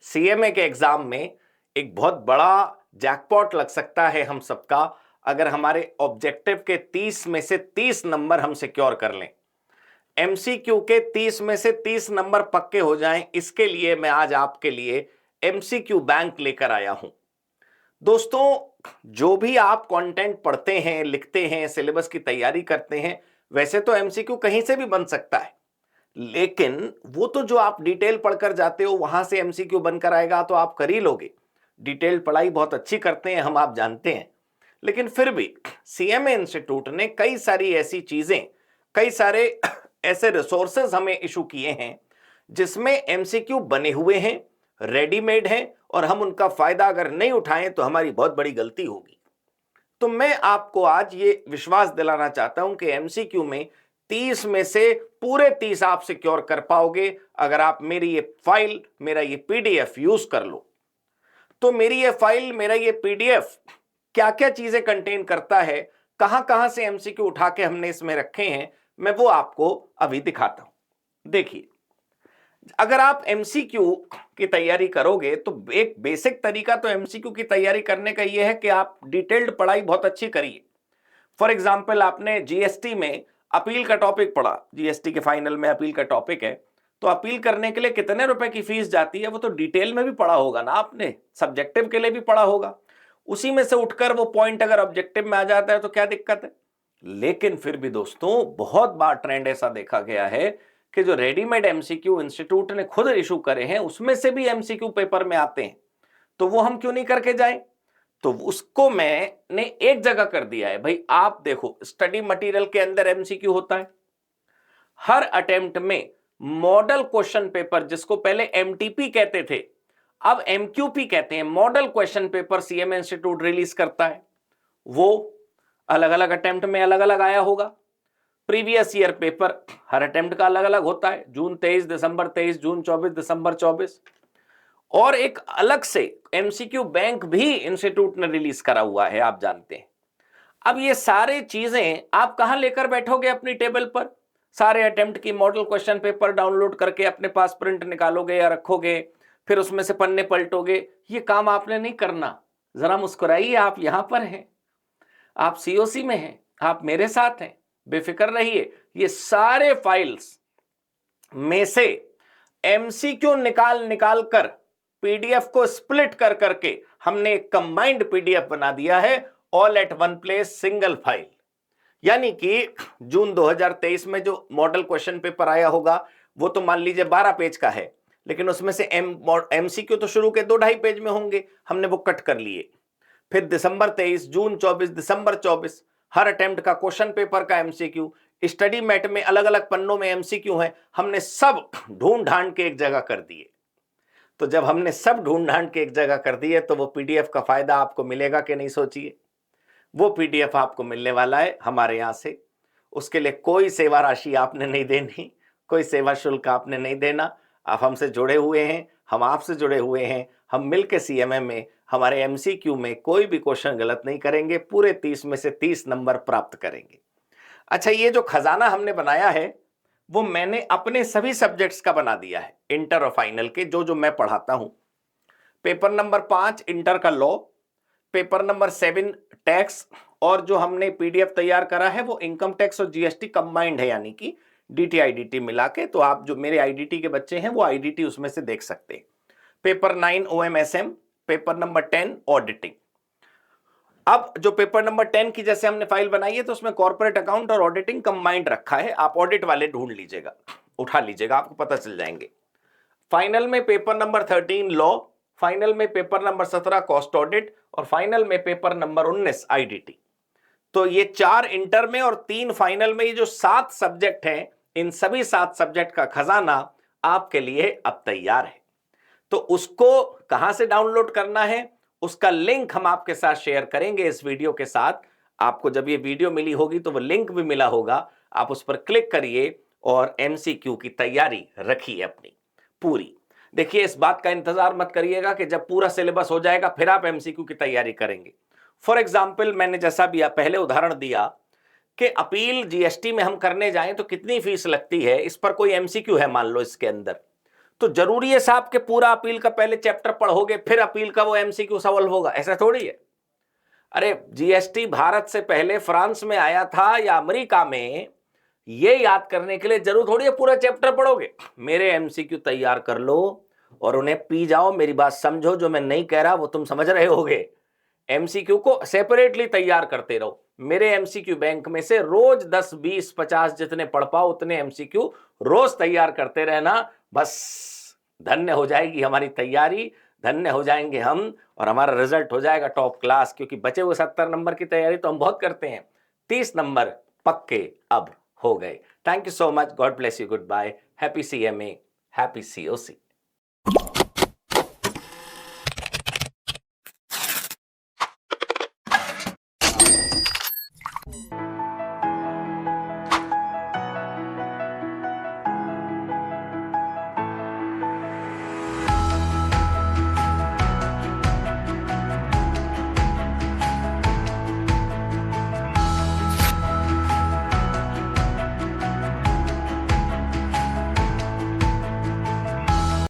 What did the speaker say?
CMA के exam में एक बहुत बड़ा जैकपॉट लग सकता है हम सबका, अगर हमारे ऑब्जेक्टिव के 30 में से 30 नंबर हम सिक्योर कर लें, एमसीक्यू के 30 में से 30 नंबर पक्के हो जाएं। इसके लिए मैं आज आपके लिए एमसीक्यू बैंक लेकर आया हूं। दोस्तों, जो भी आप कंटेंट पढ़ते हैं, लिखते हैं, सिलेबस की तैयारी करते हैं, वैसे तो एमसीक्यू कहीं से भी बन सकता है, लेकिन वो तो जो आप डिटेल पढ़कर जाते हो वहां से एमसीक्यू बनकर आएगा तो आप कर ही लोगे। डिटेल पढ़ाई बहुत अच्छी करते हैं हम, आप जानते हैं, लेकिन फिर भी सीएमए इंस्टीट्यूट ने कई सारी ऐसी चीजें, कई सारे ऐसे रिसोर्सेज हमें इशू किए हैं जिसमें एमसीक्यू बने हुए हैं, रेडीमेड हैं, और हम उनका फायदा अगर नहीं उठाएं तो हमारी बहुत बड़ी गलती होगी। तो मैं आपको आज ये विश्वास दिलाना चाहता हूं कि एमसीक्यू में 30 में से पूरे 30 आप सिक्योर कर पाओगे अगर आप मेरी ये फाइल, मेरा ये पीडीएफ यूज कर लो। तो मेरी ये फाइल, मेरा ये पीडीएफ क्या क्या चीजें कंटेन करता है, कहां कहां से एमसीक्यू उठा के हमने इसमें रखे हैं, मैं वो आपको अभी दिखाता हूं। देखिए, अगर आप एमसीक्यू की तैयारी करोगे तो एक बेसिक तरीका तो एमसीक्यू की तैयारी करने का यह है कि आप डिटेल्ड पढ़ाई बहुत अच्छी करिए। फॉर एग्जाम्पल, आपने जीएसटी में अपील का टॉपिक पढ़ा, जीएसटी के फाइनल में अपील का टॉपिक है, तो अपील करने के लिए कितने रुपए की फीस जाती है वो तो डिटेल में भी पढ़ा होगा ना आपने, सब्जेक्टिव के लिए भी पढ़ा होगा। उसी में से उठकर वो पॉइंट अगर ऑब्जेक्टिव में आ जाता है तो क्या दिक्कत है। लेकिन फिर भी दोस्तों, बहुत बार ट्रेंड ऐसा देखा गया है कि जो रेडीमेड एमसीक्यू इंस्टीट्यूट ने खुद इशू करे हैं उसमें से भी एमसीक्यू पेपर में आते हैं, तो वो हम क्यों नहीं करके जाएं। तो उसको मैंने एक जगह कर दिया है। भाई आप देखो, स्टडी मटेरियल के अंदर एमसीक्यू होता है हर अटेम्प्ट में। मॉडल क्वेश्चन पेपर, जिसको पहले एमटीपी कहते थे, अब एमक्यूपी कहते हैं, model question paper CMA institute release करता है। वो अलग अलग अटेम्प्ट में अलग अलग आया होगा। प्रीवियस ईयर पेपर हर अटेम्प्ट का अलग अलग होता है, जून 23, दिसंबर 23, जून 24, दिसंबर 24। और एक अलग से एमसीक्यू बैंक भी इंस्टीट्यूट ने रिलीज करा हुआ है, आप जानते हैं। अब ये सारे चीजें आप कहां लेकर बैठोगे अपनी टेबल पर, सारे अटेम्प्ट की मॉडल क्वेश्चन पेपर डाउनलोड करके अपने पास प्रिंट निकालोगे या रखोगे, फिर उसमें से पन्ने पलटोगे, ये काम आपने नहीं करना। जरा मुस्कुराइए, आप यहां पर हैं, आप सीओसी में हैं, आप मेरे साथ हैं, बेफिक्र रहिए। ये सारे फाइल्स में से एमसीक्यू निकाल निकाल कर पीडीएफ को स्प्लिट कर करके हमने एक कंबाइंड पीडीएफ बना दिया है, all at one place, single file. यानी कि जून 2023 में जो मॉडल क्वेश्चन पेपर आया होगा वो तो मान लीजिए 12 पेज का है, लेकिन उसमें से एमसीक्यू तो शुरू के 2-2.5 पेज में होंगे, हमने वो कट कर लिए। फिर दिसंबर 23, जून 24, दिसंबर 24, हर अटेम्प्ट का क्वेश्चन पेपर का एमसीक्यू, स्टडी मैट में अलग अलग पन्नों में एमसीक्यू है, हमने सब ढूंढ ढांड के एक जगह कर दिए। तो जब हमने सब ढूंढ ढांड के एक जगह कर दिए तो वो पीडीएफ का फायदा आपको मिलेगा कि नहीं, सोचिए। वो पीडीएफ आपको मिलने वाला है हमारे यहां से। उसके लिए कोई सेवा राशि आपने नहीं देनी, कोई सेवा शुल्क आपने नहीं देना। आप हमसे जुड़े हुए हैं, हम आपसे जुड़े हुए हैं, हम मिलकर सीएमए में हमारे एमसीक्यू में कोई भी क्वेश्चन गलत नहीं करेंगे, पूरे 30 में से 30 नंबर प्राप्त करेंगे। अच्छा, ये जो खजाना हमने बनाया है वो मैंने अपने सभी सब्जेक्ट्स का बना दिया है, इंटर और फाइनल के, जो जो मैं पढ़ाता हूं। पेपर नंबर 5 इंटर का लॉ, पेपर नंबर 7 टैक्स, और जो हमने पीडीएफ तैयार करा है वो इनकम टैक्स और जीएसटी कंबाइंड है, यानी कि डीटी आईडीटी मिला के। तो आप जो मेरे आईडीटी के बच्चे हैं वो आईडीटी उसमें से देख सकते हैं। पेपर 9 ओएमएसएम, पेपर नंबर 10 ऑडिटिंग। अब जो पेपर नंबर 10 की जैसे हमने फाइल बनाई है तो उसमें कॉर्पोरेट अकाउंट और ऑडिटिंग कंबाइंड रखा है। आप ऑडिट वाले ढूंढ लीजिएगा, उठा लीजिएगा, आपको पता चल जाएंगे। फाइनल में पेपर नंबर 13 लॉ, फाइनल में पेपर नंबर 17 कॉस्ट ऑडिट, और फाइनल में पेपर नंबर 19 आईडीटी। तो ये 4 इंटर में और 3 फाइनल में, ये जो 7 सब्जेक्ट हैं, इन सभी 7 सब्जेक्ट का खजाना आपके लिए अब तैयार है। तो उसको कहां से डाउनलोड करना है उसका लिंक हम आपके साथ शेयर करेंगे इस वीडियो के साथ। आपको जब ये वीडियो मिली होगी तो वो लिंक भी मिला होगा, आप उस पर क्लिक करिए और एमसीक्यू की तैयारी रखिए अपनी पूरी। देखिए, इस बात का इंतजार मत करिएगा कि जब पूरा सिलेबस हो जाएगा फिर आप एमसीक्यू की तैयारी करेंगे। फॉर एग्जाम्पल, मैंने जैसा भी पहले उदाहरण दिया कि अपील जीएसटी में हम करने जाएं तो कितनी फीस लगती है, इस पर कोई एमसीक्यू है मान लो इसके अंदर, तो जरूरी है साहब कि पूरा अपील का पहले चैप्टर पढ़ोगे फिर अपील का वो एमसीक्यू सॉल्व होगा? ऐसा थोड़ी है। अरे जीएसटी भारत से पहले फ्रांस में आया था या अमेरिका में, ये याद करने के लिए जरूर थोड़ी है पूरा चैप्टर पढ़ोगे। मेरे एमसीक्यू तैयार कर लो और उन्हें पी जाओ। मेरी बात समझो, जो मैं नहीं कह रहा वो तुम समझ रहे होगे। एमसीक्यू को सेपरेटली तैयार करते रहो। मेरे एमसीक्यू बैंक में से रोज 10, 20, 50 जितने पढ़ पाओ उतने एमसीक्यू रोज तैयार करते रहना। बस धन्य हो जाएगी हमारी तैयारी, धन्य हो जाएंगे हम, और हमारा रिजल्ट हो जाएगा टॉप क्लास। क्योंकि बचे हुए 70 नंबर की तैयारी तो हम बहुत करते हैं, 30 नंबर पक्के अब हो गए। Thank you so much, God bless you, goodbye, happy CMA, happy COC.